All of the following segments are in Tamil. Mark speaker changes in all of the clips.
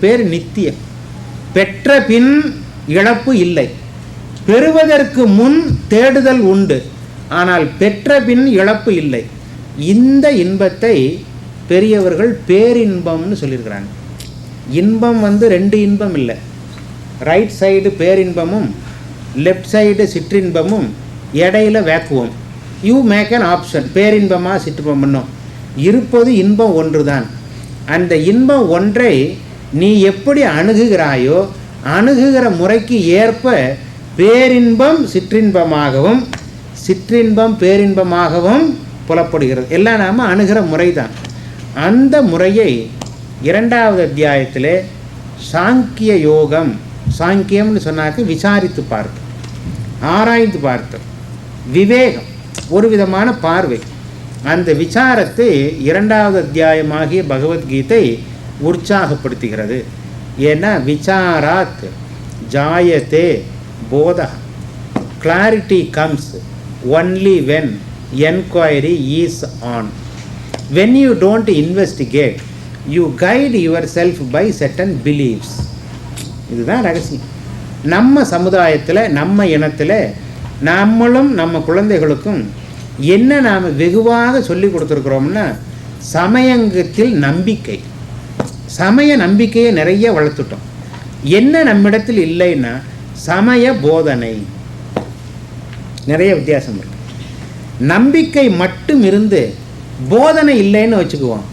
Speaker 1: பேர் நித்தியம். பெற்ற பின் இழப்பு இல்லை. பெறுவதற்கு முன் தேடுதல் உண்டு, ஆனால் பெற்ற பின் இழப்பு இல்லை. இந்த இன்பத்தை பெரியவர்கள் பேரின்பம்னு சொல்லியிருக்கிறாங்க. இன்பம் ரெண்டு இன்பம் இல்லை. ரைட் சைடு பேரின்பமும் லெஃப்ட் சைடு சிற்றின்பமும், இடையில vacuum. You make an option, பேரின்பமாக சிற்றின்பம். இருப்பது இன்பம் ஒன்று தான். அந்த இன்பம் ஒன்றை நீ எப்படி அணுகுகிறாயோ அணுகுகிற முறைக்கு ஏற்ப பேரின்பம் சிற்றின்பமாகவும் சிற்றின்பம் பேரின்பமாகவும் புலப்படுகிறது. எல்லாம் நாம் அணுகிற முறை தான். அந்த முறையை 2வது அத்தியாயத்தில் சாங்கிய யோகம், சாங்கியம்னு சொன்னாக்க விசாரித்து பார்த்து ஆராய்ந்து பார்த்து விவேகம், ஒரு விதமான பார்வை. அந்த விசாரத்தை 2வது அத்தியாயமாகிய பகவத்கீதை உற்சாகப்படுத்துகிறது. ஏன்னா விசாராத் ஜாயத்தே போதா, clarity comes only when enquiry is on. When you don't investigate you guide yourself by certain beliefs. இதுதான் ரகசியம். நம்ம சமுதாயத்தில், நம்ம இனத்தில், நம்மளும் நம்ம குழந்தைகளுக்கும் என்ன நாம் வெகுவாக சொல்லி கொடுத்துருக்குறோம்னா சமயத்தில் நம்பிக்கை. சமய நம்பிக்கையை நிறைய வளர்த்துட்டோம். என்ன நம்மிடத்தில் இல்லைன்னா சமய போதனை. நிறைய வித்தியாசம் இருக்கு. நம்பிக்கை மட்டும் இருந்து போதனை இல்லைன்னு வச்சுக்குவோம்.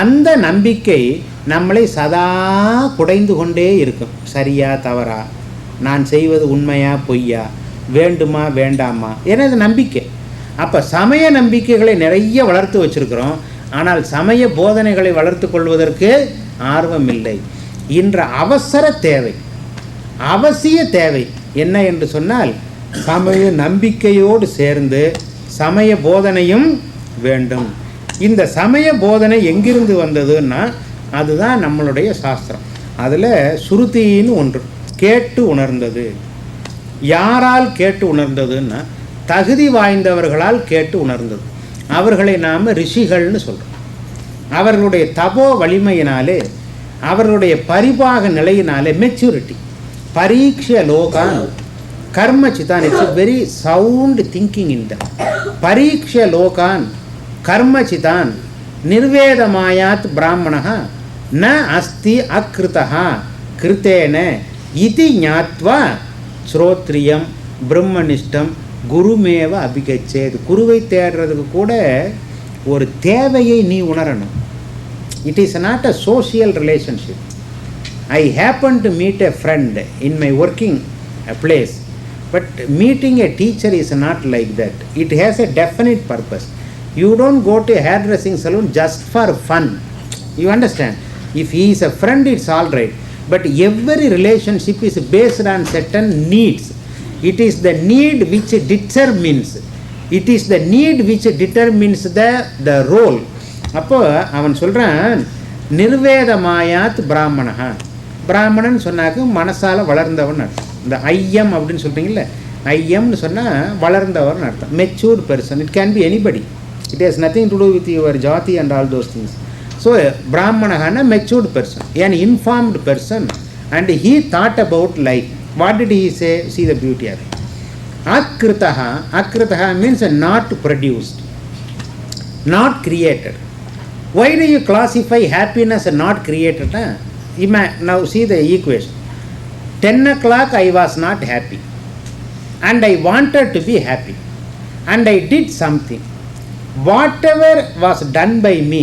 Speaker 1: அந்த நம்பிக்கை நம்மளை சதா குடைந்து கொண்டே இருக்கும். சரியா தவறா, நான் செய்வது உண்மையா பொய்யா, வேண்டுமா வேண்டாமா, எனது நம்பிக்கை. அப்போ சமய நம்பிக்கைகளை நிறைய வளர்த்து வச்சுருக்கிறோம். ஆனால் சமய போதனைகளை வளர்த்து கொள்வதற்கு ஆர்வம் இல்லை. இன்ற அவசர தேவை, அவசிய தேவை என்ன என்று சொன்னால் சமய நம்பிக்கையோடு சேர்ந்து சமய போதனையும் வேண்டும். இந்த சமய போதனை எங்கிருந்து வந்ததுன்னா அதுதான் நம்மளுடைய சாஸ்திரம். அதில் சுருதின்னு ஒன்று, கேட்டு உணர்ந்தது. யாரால் கேட்டு உணர்ந்ததுன்னா தகுதி வாய்ந்தவர்களால் கேட்டு உணர்ந்தது. அவர்களை நாம் ரிஷிகள்னு சொல்கிறோம். அவர்களுடைய தபோ வலிமையினாலே, அவர்களுடைய பரிபாக நிலையினாலே, மெச்சூரிட்டி. பரீட்ச லோகான் கர்மச்சிதான். It's very sound thinking in the பரீட்ச லோகான் கர்மச்சிதான் நிர்வேதமாயாத் பிராமணா ந அஸ்தி அக்ருதா கிருத்தேன இதி ஞாத்வா ஸ்ரோத்ரியம் பிரம்மனிஷ்டம் குருமேவ அபிகச்சேது. குருவை தேடுறதுக்கு கூட ஒரு தேவையை நீ உணரணும். It is not a social relationship. I happen to meet a friend in my working place, but meeting a teacher is not like that. It has a definite purpose. You don't go to a hairdressing salon just for fun. You understand? If he is a friend, it's all right. But every relationship is based on certain needs. It is the need which determines. It is the need which determines the role. அப்போ அவன் சொல்கிறான் நிர்வேதமாயாத் பிராமணா. பிராமணன் சொன்னாக்க மனசால் வளர்ந்தவன் அர்த்தம். இந்த ஐயம் அப்படின்னு சொல்கிறீங்கள, ஐயம்னு சொன்னால் வளர்ந்தவர்னு அர்த்தம். Matured person. It can be anybody. It has nothing to do with your jati and all those things. So Brahmana is a matured person, an informed person, and he thought about life. What did he say? See the beauty of it. Akritaha. Akritaha means not produced, not created. Why do you classify happiness as not created? Now see the equation. 10 o'clock I was not happy, and I wanted to be happy, and I did something. Whatever was done by me,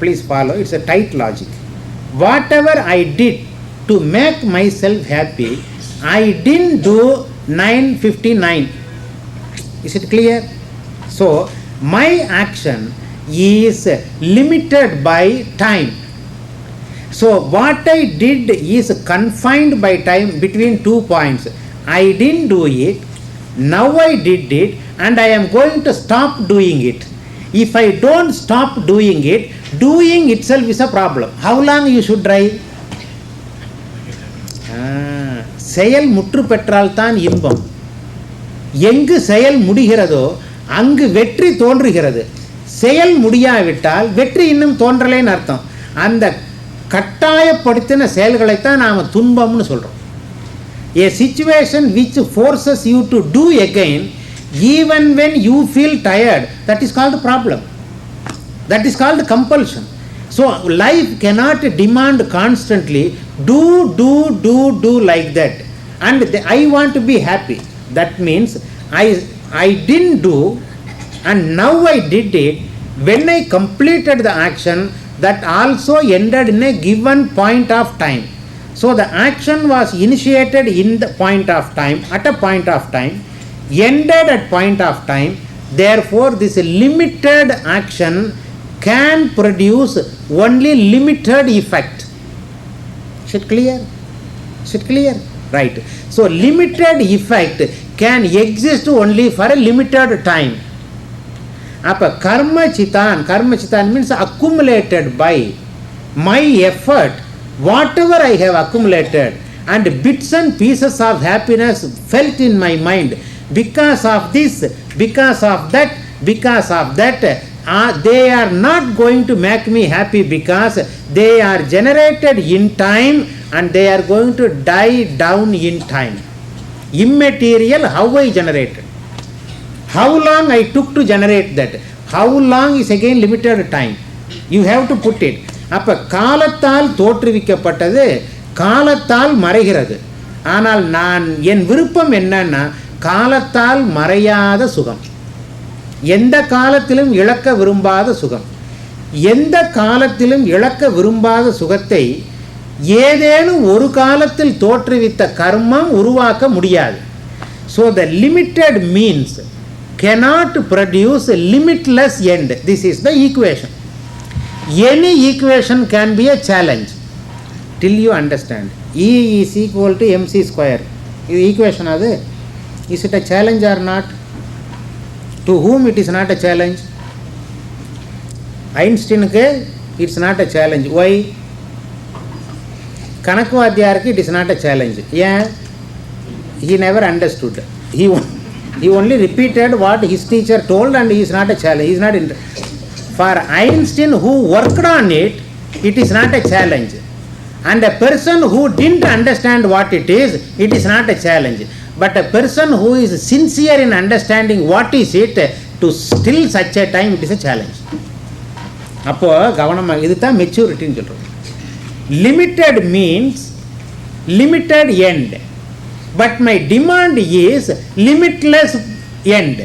Speaker 1: please follow, it's a tight logic. Whatever I did to make myself happy, I didn't do 9:59. Is it clear? So my action is limited by time. So what I did is confined by time between 2 points. I didn't do it, now I did it, and I am going to stop doing it. If I don't stop doing it, doing itself is a problem. How long you should drive? செயல் முற்று பெற்றால் தான் இன்பம். எங்கு செயல் முடிகிறதோ அங்கு வெற்றி தோன்றுகிறது. செயல் முடியாவிட்டால் வெற்றி இன்னும் தோன்றலேன்னு அர்த்தம். அந்த கட்டாயப்படுத்தின செயல்களைத்தான் நாம் துன்பம்னு சொல்கிறோம். A situation which forces you to do again even when you feel tired, that is called problem. That is called compulsion. So life cannot demand constantly do like that. And I want to be happy. That means I didn't do and now I did it. When I completed the action, that also ended in a given point of time. So the action was initiated in the point of time, at a point of time, ended at point of time. Therefore this limited action can produce only limited effect. Is it clear? Is it clear? Right. So limited effect can exist only for a limited time. அப்போ கர்மச்சிதான் means accumulated by my effort, whatever I have accumulated, and bits and pieces of happiness felt in my mind because of this, because of that, they are not going to make me happy because they are generated in time and they are going to die down in time. Immaterial, how I generated, how long I took to generate that, how long is again limited time. You have to put it. அப்போ காலத்தால் தோற்றுவிக்கப்பட்டது காலத்தால் மறைகிறது. ஆனால் என் விருப்பம் என்னன்னா காலத்தால் மறையாத சுகம், எந்த காலத்திலும் இழக்க விரும்பாத சுகம். எந்த காலத்திலும் இழக்க விரும்பாத சுகத்தை ஏதேனும் ஒரு காலத்தில் தோற்றுவித்த கர்மம் உருவாக்க முடியாது. So the limited means cannot produce a limitless end. This is the equation. Any equation can be a challenge till you understand. E is equal to mc square. This equation adu, is it a challenge or not? To whom it is not a challenge? Einstein ke it's not a challenge. Why? Kanakku Adhyarku it is not a challenge. Yeah, he never understood. He only repeated what his teacher told and he is not a challenge. He is not for Einstein who worked on it, it is not a challenge. And a person who didn't understand what it is not a challenge. But a person who is sincere in understanding what is it, to still such a time, it is a challenge. அப்போ கவனமாக, இதுதான் மெச்சூரிட்டின்னு சொல்கிறோம். Limited means limited end. But my demand is limitless end.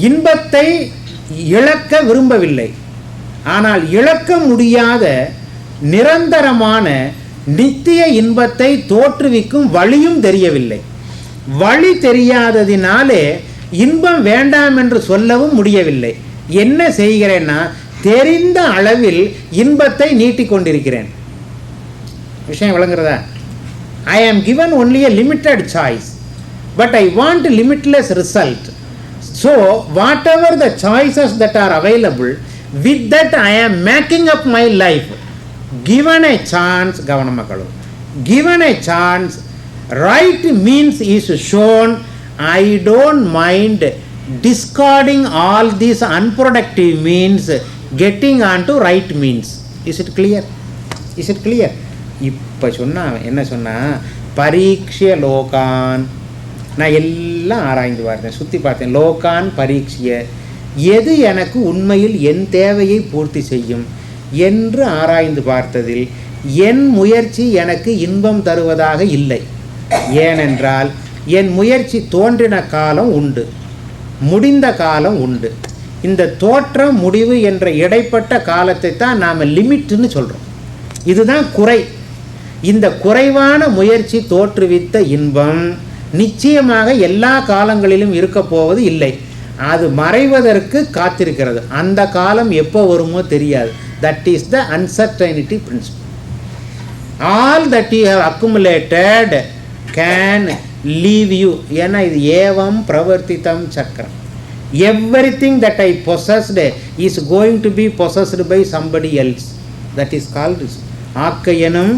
Speaker 1: இன்பத்தை இழக்க விரும்பவில்லை, ஆனால் இழக்க முடியாத நிரந்தரமான நித்திய இன்பத்தை தோற்றுவிக்கும் வழியும் தெரியவில்லை. வழி தெரியாததினாலே இன்பம் வேண்டாம் என்று சொல்லவும் முடியவில்லை. என்ன செய்கிறேன்னா தெரிந்த அளவில் இன்பத்தை நீட்டிக்கொண்டிருக்கிறேன். விஷயம் விளங்குறதா? I am given only a limited choice, but I want limitless result. So whatever the choices that are available, with that I am making up my life. Given a chance, gavanamakalu, given a chance, right means is shown. I don't mind discarding all these unproductive means, getting onto right means. Is it clear? Is it clear? இப்போ என்ன சொன்னால் பரீட்சிய லோகான், நான் எல்லாம் ஆராய்ந்து பார்த்தேன், சுற்றி பார்த்தேன். லோகான் பரீட்சிய, எது எனக்கு உண்மையில் என் தேவையை பூர்த்தி செய்யும் என்று ஆராய்ந்து பார்த்ததில் என் முயற்சி எனக்கு இன்பம் தருவதாக இல்லை. ஏனென்றால் என் முயற்சி தோன்றின காலம் உண்டு, முடிந்த காலம் உண்டு. இந்த தோற்றம் முடிவு என்ற இடைப்பட்ட காலத்தை தான் நாம் லிமிட்னு சொல்கிறோம். இதுதான் குறை. இந்த குறைவான முயற்சி தோற்றுவித்த இன்பம் நிச்சயமாக எல்லா காலங்களிலும் இருக்க போவது இல்லை. அது மறைவதற்கு காத்திருக்கிறது. அந்த காலம் எப்போ வருமோ தெரியாது. That is the uncertainty principle. All that you have accumulated can leave you. ஏன்னா இது ஏவம் பிரவர்த்தித்தம் சக்கரம். Everything that I possessed is going to be possessed by somebody else. That is called ஆக்கையனும்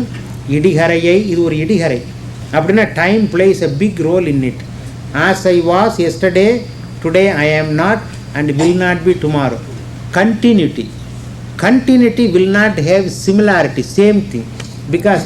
Speaker 1: இடிகரையை. இது ஒரு இடிகரை அப்படின்னா time plays a big role in it. As I was yesterday, today I am not and will not be tomorrow. Continuity. continuity will not have similarity, same thing, because